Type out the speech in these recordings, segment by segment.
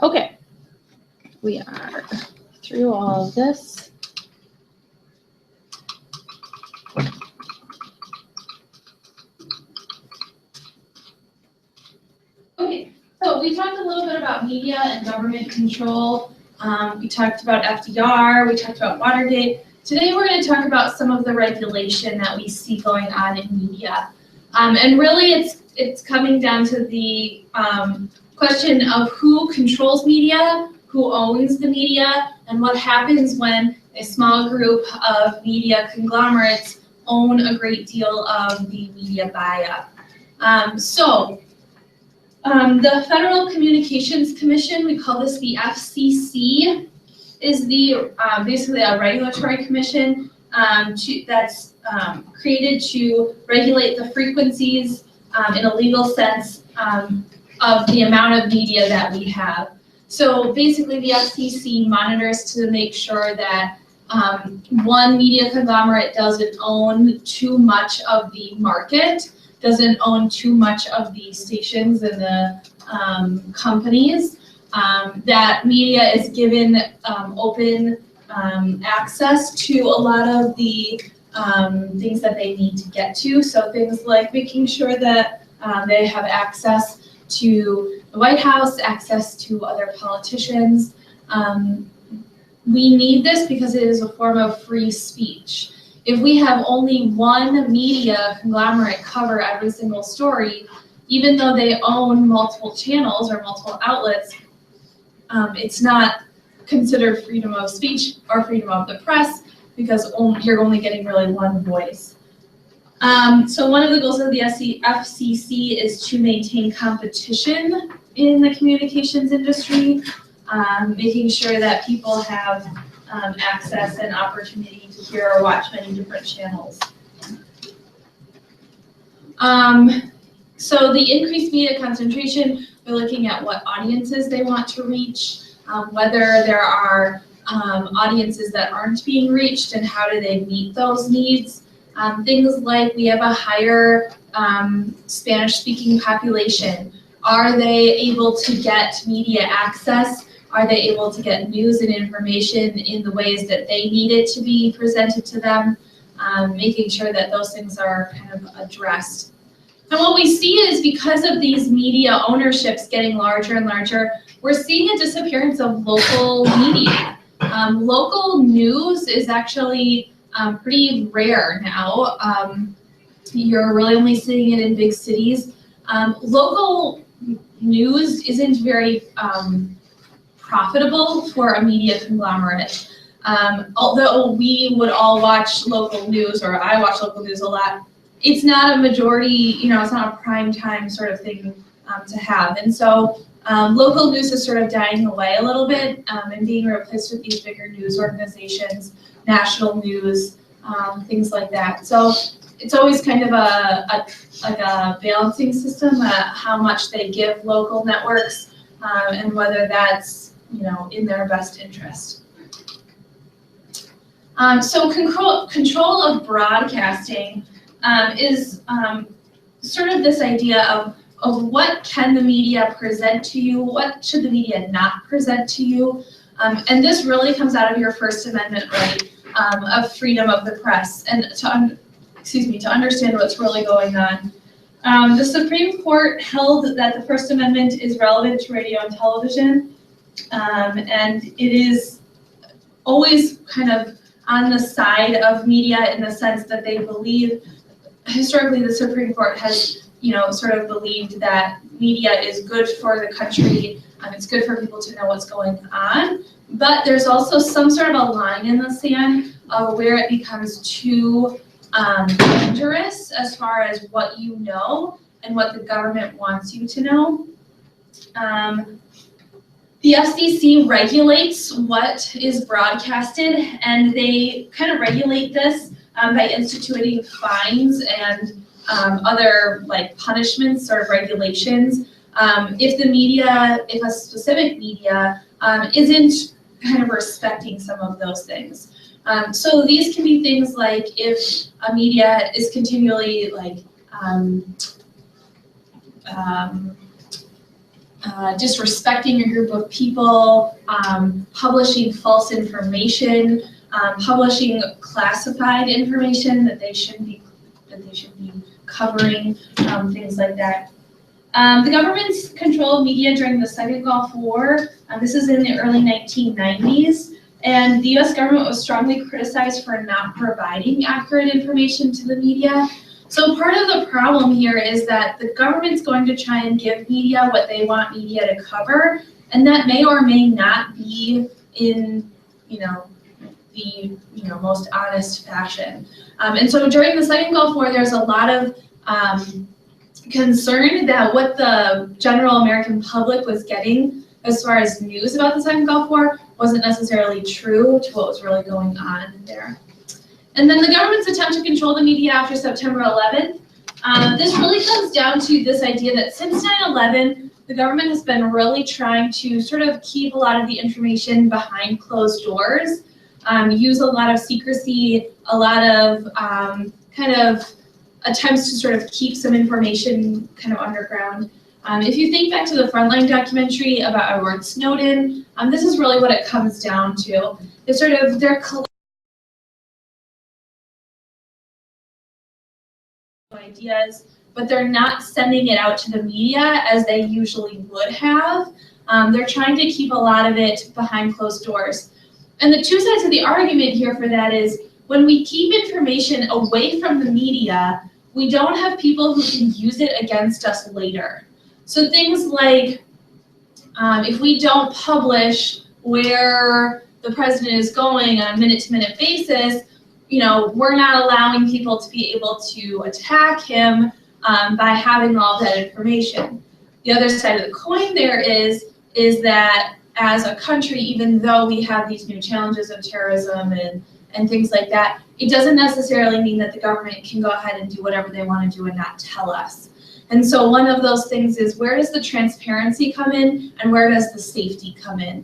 Okay, we are through all of this. Okay, so we talked a little bit about media and government control. We talked about FDR, we talked about Watergate. Today we're going to talk about some of the regulation that we see going on in media. And really it's coming down to the question of who controls media, who owns the media, and what happens when a small group of media conglomerates own a great deal of the media buy-up. The Federal Communications Commission, we call this the FCC, is the basically a regulatory commission that's created to regulate the frequencies in a legal sense of the amount of media that we have. So basically the FCC monitors to make sure that one media conglomerate doesn't own too much of the market, doesn't own too much of the stations and the companies, that media is given open access to a lot of the things that they need to get to. So things like making sure that they have access to the White House, access to other politicians. We need this because it is a form of free speech. If we have only one media conglomerate cover every single story, even though they own multiple channels or multiple outlets, it's not considered freedom of speech or freedom of the press because you're only getting really one voice. So one of the goals of the FCC is to maintain competition in the communications industry, making sure that people have access and opportunity to hear or watch many different channels. So the increased media concentration, we're looking at what audiences they want to reach, whether there are audiences that aren't being reached and how do they meet those needs. Things like we have a higher Spanish-speaking population. Are they able to get media access? Are they able to get news and information in the ways that they need it to be presented to them? Making sure that those things are kind of addressed. And what we see is because of these media ownerships getting larger and larger, we're seeing a disappearance of local media. Local news is actually pretty rare now. You're really only seeing it in big cities. Local news isn't very profitable for a media conglomerate. Although we would all watch local news, or I watch local news a lot, it's not a majority, it's not a prime time sort of thing to have. And so local news is sort of dying away a little bit and being replaced with these bigger news organizations, national news, things like that. So it's always kind of a balancing system, how much they give local networks and whether that's in their best interest. So control of broadcasting is sort of this idea of what can the media present to you, what should the media not present to you, and this really comes out of your First Amendment right of freedom of the press, and to understand what's really going on. The Supreme Court held that the First Amendment is relevant to radio and television, and it is always kind of on the side of media in the sense that they believe, historically the Supreme Court has sort of believed that media is good for the country, it's good for people to know what's going on, but there's also some sort of a line in the sand of where it becomes too dangerous as far as what you know and what the government wants you to know. The FCC regulates what is broadcasted, and they kind of regulate this by instituting fines and other punishments or regulations. If a specific media isn't kind of respecting some of those things. So these can be things like if a media is continually disrespecting a group of people, publishing false information, publishing classified information that they shouldn't be covering, things like that. The government's control of media during the Second Gulf War, this is in the early 1990s, and the US government was strongly criticized for not providing accurate information to the media. So part of the problem here is that the government's going to try and give media what they want media to cover, and that may or may not be in, the most honest fashion. And so during the Second Gulf War, there's a lot of concern that what the general American public was getting as far as news about the Second Gulf War wasn't necessarily true to what was really going on there. And then the government's attempt to control the media after September 11th, this really comes down to this idea that since 9/11, the government has been really trying to sort of keep a lot of the information behind closed doors, use a lot of secrecy, a lot of kind of attempts to sort of keep some information kind of underground. If you think back to the Frontline documentary about Edward Snowden, this is really what it comes down to. It's sort of their ideas, but they're not sending it out to the media as they usually would have. They're trying to keep a lot of it behind closed doors. And the two sides of the argument here for that is when we keep information away from the media, we don't have people who can use it against us later. So things like if we don't publish where the president is going on a minute-to-minute basis, we're not allowing people to be able to attack him by having all that information. The other side of the coin there is that as a country, even though we have these new challenges of terrorism and things like that, it doesn't necessarily mean that the government can go ahead and do whatever they want to do and not tell us. And so one of those things is, where does the transparency come in and where does the safety come in?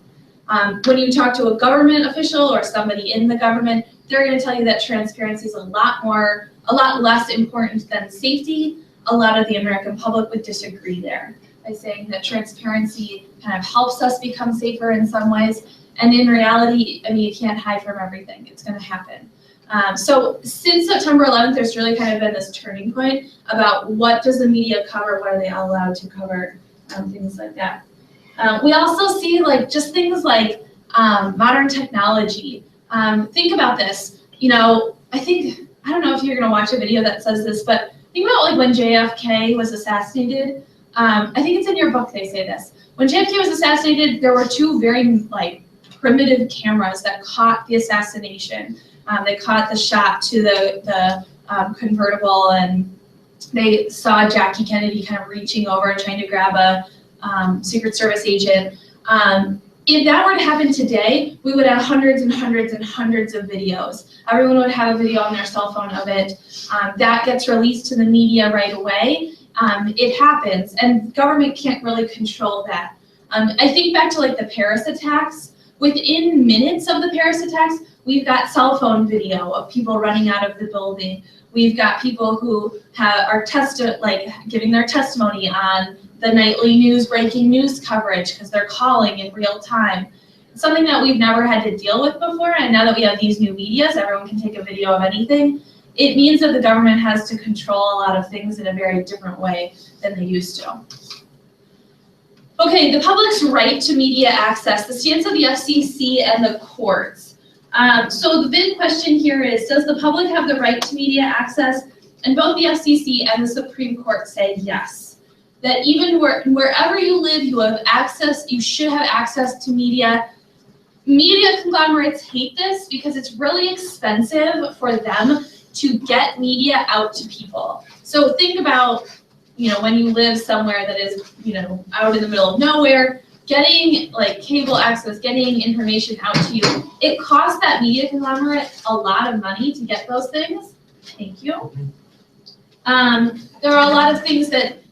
When you talk to a government official or somebody in the government, they're going to tell you that transparency is a lot less important than safety. A lot of the American public would disagree there by saying that transparency kind of helps us become safer in some ways. And in reality, you can't hide from everything. It's going to happen. So since September 11th, there's really kind of been this turning point about what does the media cover, what are they allowed to cover, things like that. We also see just things like modern technology. Think about this. I don't know if you're going to watch a video that says this, but think about when JFK was assassinated. I think it's in your book they say this. When JFK was assassinated, there were two very primitive cameras that caught the assassination. They caught the shot to the convertible, and they saw Jackie Kennedy kind of reaching over and trying to grab a Secret Service agent. If that were to happen today, we would have hundreds and hundreds and hundreds of videos. Everyone would have a video on their cell phone of it. That gets released to the media right away. It happens, and government can't really control that. I think back to the Paris attacks. Within minutes of the Paris attacks, we've got cell phone video of people running out of the building. We've got people who are giving their testimony on the nightly news, breaking news coverage, because they're calling in real time. It's something that we've never had to deal with before, and now that we have these new medias, everyone can take a video of anything. It means that the government has to control a lot of things in a very different way than they used to. Okay, the public's right to media access, the stance of the FCC and the courts. So the big question here is, does the public have the right to media access? And both the FCC and the Supreme Court say yes. That even wherever you live, you should have access to media. Media conglomerates hate this because it's really expensive for them to get media out to people. So think about, when you live somewhere that is, out in the middle of nowhere, getting cable access, getting information out to you, it costs that media conglomerate a lot of money to get those things. Thank you. There are a lot of things that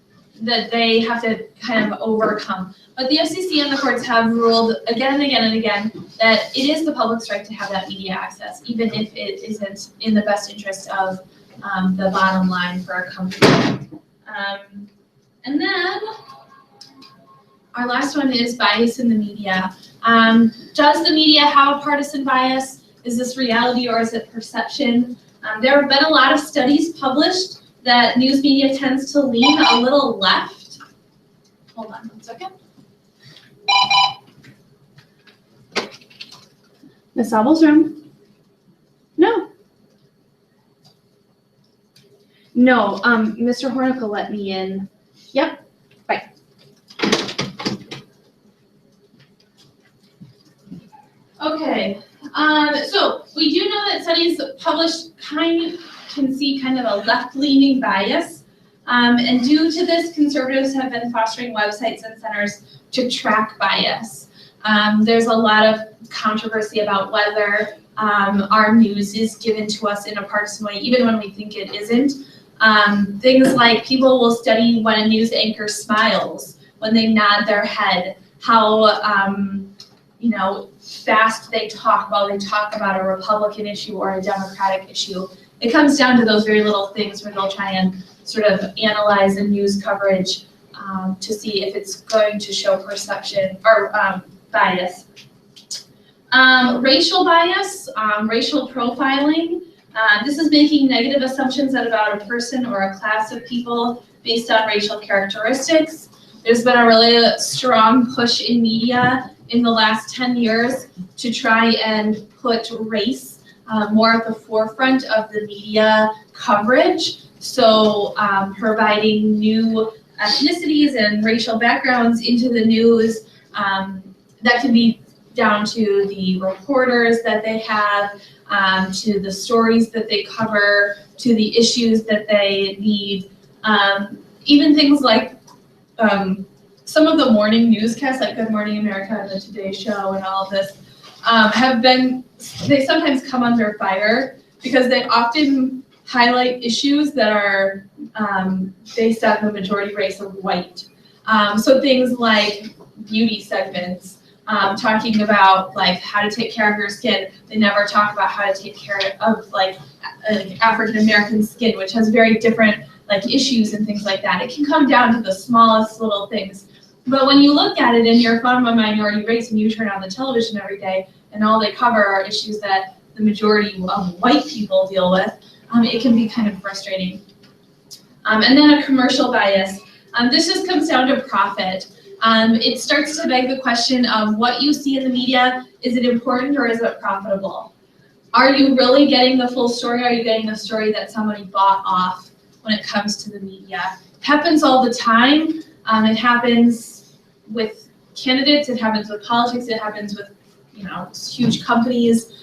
they have to kind of overcome. But the FCC and the courts have ruled again and again and again that it is the public's right to have that media access, even if it isn't in the best interest of the bottom line for a company. And then Our last one is bias in the media. Does the media have a partisan bias? Is this reality or is it perception? There have been a lot of studies published that news media tends to lean a little left. Hold on 1 second. Miss Abel's room? No. No, Mr. Hornick let me in. Yep, bye. Okay, so we do know that studies published can see kind of a left-leaning bias. And due to this, conservatives have been fostering websites and centers to track bias. There's a lot of controversy about whether our news is given to us in a partisan way, even when we think it isn't. Things like people will study when a news anchor smiles, when they nod their head, how fast they talk while they talk about a Republican issue or a Democratic issue. It comes down to those very little things where they'll try and sort of analyze a news coverage to see if it's going to show perception or bias. Racial bias, racial profiling. This is making negative assumptions about a person or a class of people based on racial characteristics. There's been a really strong push in media in the last 10 years to try and put race more at the forefront of the media coverage. So providing new ethnicities and racial backgrounds into the news. That can be down to the reporters that they have, to the stories that they cover, to the issues that they need. Even things like some of the morning newscasts, like Good Morning America and the Today Show and all of this, they sometimes come under fire because they often highlight issues that are based on the majority race of white. So things like beauty segments, talking about like how to take care of your skin. They never talk about how to take care of like African American skin, which has very different like issues and things like that. It can come down to the smallest little things. But when you look at it and you're from a minority race and you turn on the television every day and all they cover are issues that the majority of white people deal with, it can be kind of frustrating. And then a commercial bias. This just comes down to profit. It starts to beg the question of what you see in the media, is it important or is it profitable? Are you really getting the full story? Are you getting the story that somebody bought off when it comes to the media? It happens all the time. It happens with candidates, it happens with politics, it happens with huge companies.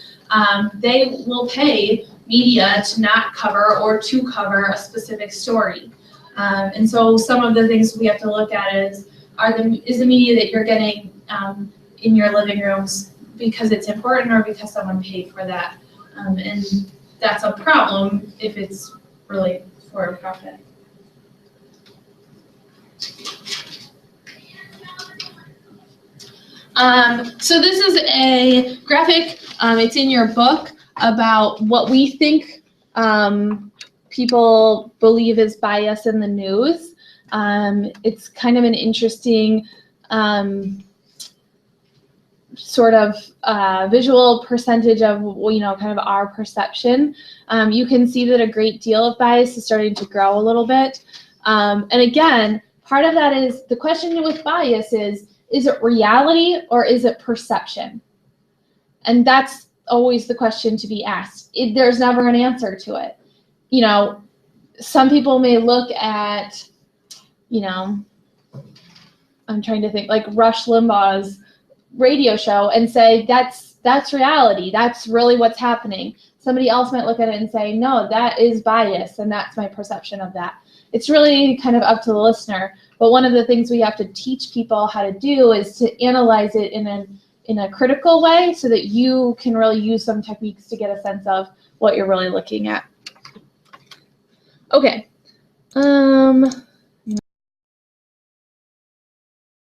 They will pay media to not cover or to cover a specific story. And so some of the things we have to look at is the media that you're getting in your living rooms because it's important or because someone paid for that? And that's a problem if it's really for a profit. So this is a graphic, it's in your book, about what we think people believe is bias in the news. It's kind of an interesting sort of visual percentage of, kind of our perception. You can see that a great deal of bias is starting to grow a little bit. And again, part of that is, the question with bias is it reality or is it perception? And that's always the question to be asked. There's never an answer to it. Some people may look at, I'm trying to think, like Rush Limbaugh's radio show and say, that's reality. That's really what's happening. Somebody else might look at it and say, no, that is bias, and that's my perception of that. It's really kind of up to the listener. But one of the things we have to teach people how to do is to analyze it in a critical way so that you can really use some techniques to get a sense of what you're really looking at. Okay.